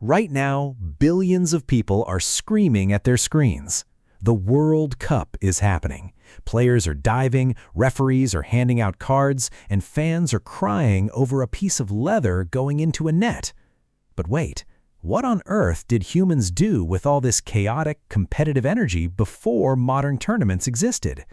Right now, billions of people are screaming at their screens. The World Cup is happening. Players are diving, referees are handing out cards, and fans are crying over a piece of leather going into a net. But wait, what on earth did humans do with all this chaotic, competitive energy before modern tournaments existed?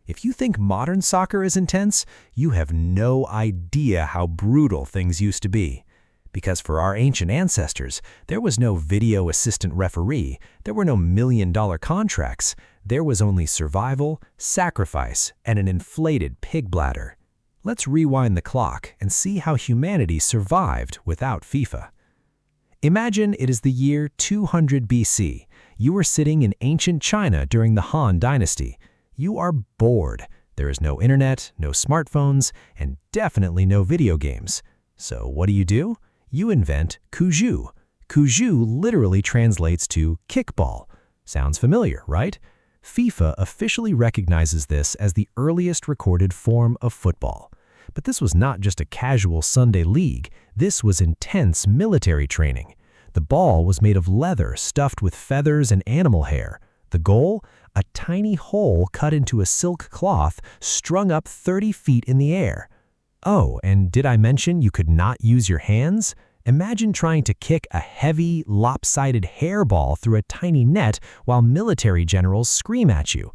If you think modern soccer is intense, you have no idea how brutal things used to be. Because for our ancient ancestors, there was no video assistant referee, there were no million-dollar contracts, there was only survival, sacrifice, and an inflated pig bladder. Let's rewind the clock and see how humanity survived without FIFA. Imagine it is the year 200 BC. You are sitting in ancient China during the Han Dynasty. You are bored. There is no internet, no smartphones, and definitely no video games. So what do? You invent Cuju. Cuju literally translates to kickball. Sounds familiar, right? FIFA officially recognizes this as the earliest recorded form of football. But this was not just a casual Sunday league. This was intense military training. The ball was made of leather stuffed with feathers and animal hair. The goal? A tiny hole cut into a silk cloth strung up 30 feet in the air. Oh, and did I mention you could not use your hands? Imagine trying to kick a heavy, lopsided hairball through a tiny net while military generals scream at you.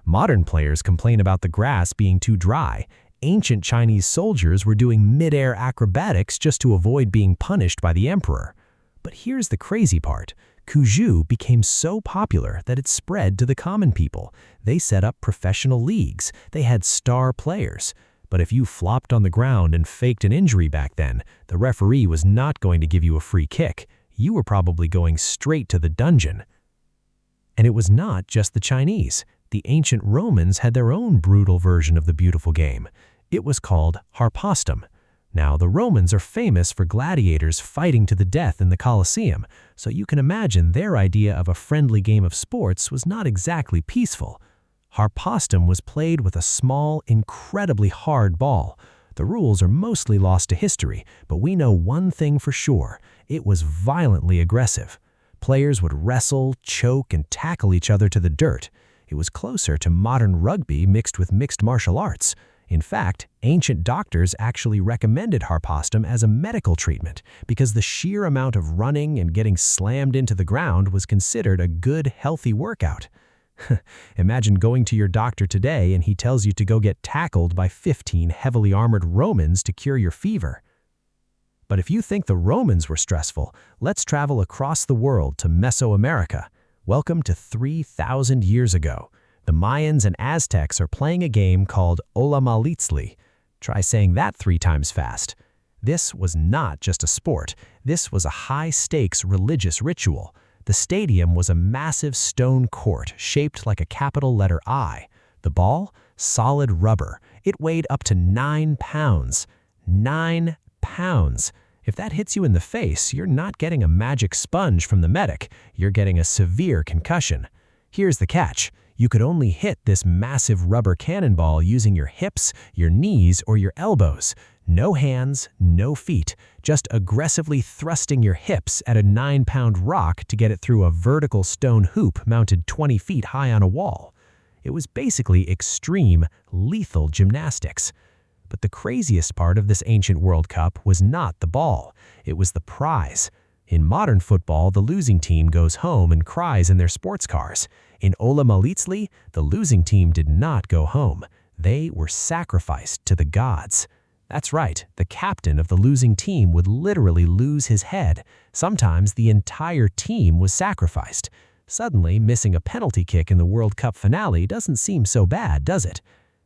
Modern players complain about the grass being too dry. Ancient Chinese soldiers were doing mid-air acrobatics just to avoid being punished by the emperor. But here's the crazy part. Cuju became so popular that it spread to the common people. They set up professional leagues. They had star players. But if you flopped on the ground and faked an injury back then, the referee was not going to give you a free kick. You were probably going straight to the dungeon. And it was not just the Chinese. The ancient Romans had their own brutal version of the beautiful game. It was called harpastum. Now, the Romans are famous for gladiators fighting to the death in the Colosseum, so you can imagine their idea of a friendly game of sports was not exactly peaceful. Harpastum was played with a small, incredibly hard ball. The rules are mostly lost to history, but we know one thing for sure. It was violently aggressive. Players would wrestle, choke, and tackle each other to the dirt. It was closer to modern rugby mixed with mixed martial arts. In fact, ancient doctors actually recommended harpastum as a medical treatment because the sheer amount of running and getting slammed into the ground was considered a good, healthy workout. Imagine going to your doctor today and he tells you to go get tackled by 15 heavily armored Romans to cure your fever. But if you think the Romans were stressful, let's travel across the world to Mesoamerica. Welcome to 3,000 years ago. The Mayans and Aztecs are playing a game called Olamalitzli. Try saying that 3 times fast. This was not just a sport. This was a high-stakes religious ritual. The stadium was a massive stone court shaped like a capital letter I. The ball? Solid rubber. It weighed up to 9 pounds. 9 pounds. If that hits you in the face, you're not getting a magic sponge from the medic. You're getting a severe concussion. Here's the catch. You could only hit this massive rubber cannonball using your hips, your knees, or your elbows. No hands, no feet, just aggressively thrusting your hips at a 9-pound rock to get it through a vertical stone hoop mounted 20 feet high on a wall. It was basically extreme, lethal gymnastics. But the craziest part of this ancient World Cup was not the ball. It was the prize. In modern football, the losing team goes home and cries in their sports cars. In Olamalitzli, the losing team did not go home. They were sacrificed to the gods. That's right, the captain of the losing team would literally lose his head. Sometimes the entire team was sacrificed. Suddenly, missing a penalty kick in the World Cup finale doesn't seem so bad, does it?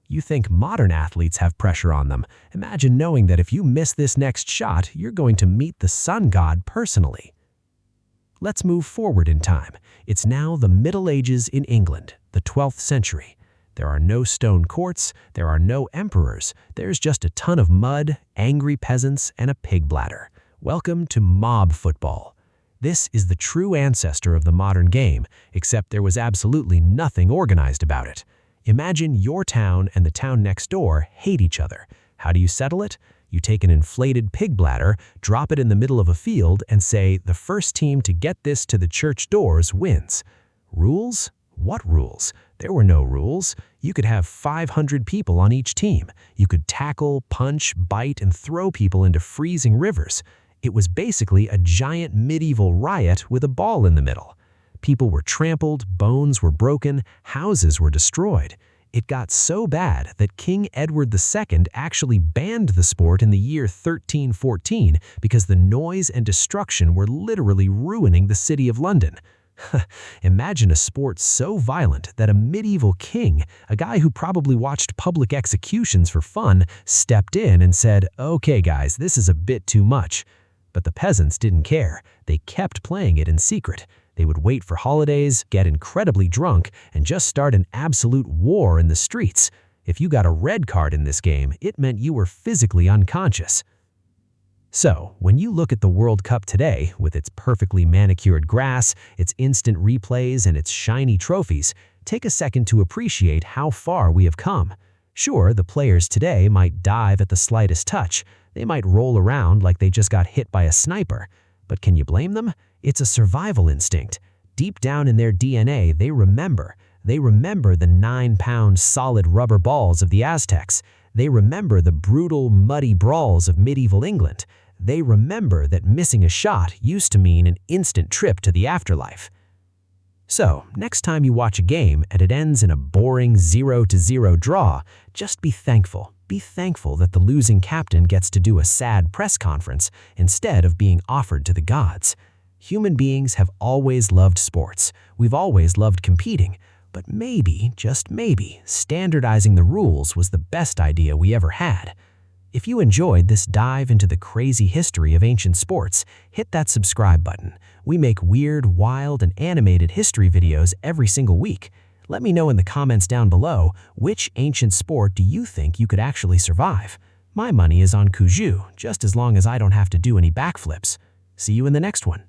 You think modern athletes have pressure on them. Imagine knowing that if you miss this next shot, you're going to meet the sun god personally. Let's move forward in time. It's now the Middle Ages in England, the 12th century. There are no stone courts, there are no emperors, there's just a ton of mud, angry peasants, and a pig bladder. Welcome to mob football. This is the true ancestor of the modern game, except there was absolutely nothing organized about it. Imagine your town and the town next door hate each other. How do you settle it? You take an inflated pig bladder, drop it in the middle of a field, and say, the first team to get this to the church doors wins. Rules? What rules? There were no rules. You could have 500 people on each team. You could tackle, punch, bite, and throw people into freezing rivers. It was basically a giant medieval riot with a ball in the middle. People were trampled, bones were broken, houses were destroyed. It got so bad that King Edward II actually banned the sport in the year 1314 because the noise and destruction were literally ruining the city of London. Imagine a sport so violent that a medieval king, a guy who probably watched public executions for fun, stepped in and said, "Okay guys, this is a bit too much." But the peasants didn't care. They kept playing it in secret. They would wait for holidays, get incredibly drunk, and just start an absolute war in the streets. If you got a red card in this game, it meant you were physically unconscious. So, when you look at the World Cup today, with its perfectly manicured grass, its instant replays, and its shiny trophies, take a second to appreciate how far we have come. Sure, the players today might dive at the slightest touch. They might roll around like they just got hit by a sniper. But can you blame them? It's a survival instinct. Deep down in their DNA, they remember. They remember the 9-pound solid rubber balls of the Aztecs. They remember the brutal, muddy brawls of medieval England. They remember that missing a shot used to mean an instant trip to the afterlife. So, next time you watch a game and it ends in a boring 0-0 draw, just be thankful. Be thankful that the losing captain gets to do a sad press conference instead of being offered to the gods. Human beings have always loved sports. We've always loved competing. But maybe, just maybe, standardizing the rules was the best idea we ever had. If you enjoyed this dive into the crazy history of ancient sports, hit that subscribe button. We make weird, wild, and animated history videos every single week. Let me know in the comments down below, which ancient sport do you think you could actually survive? My money is on Cuju, just as long as I don't have to do any backflips. See you in the next one.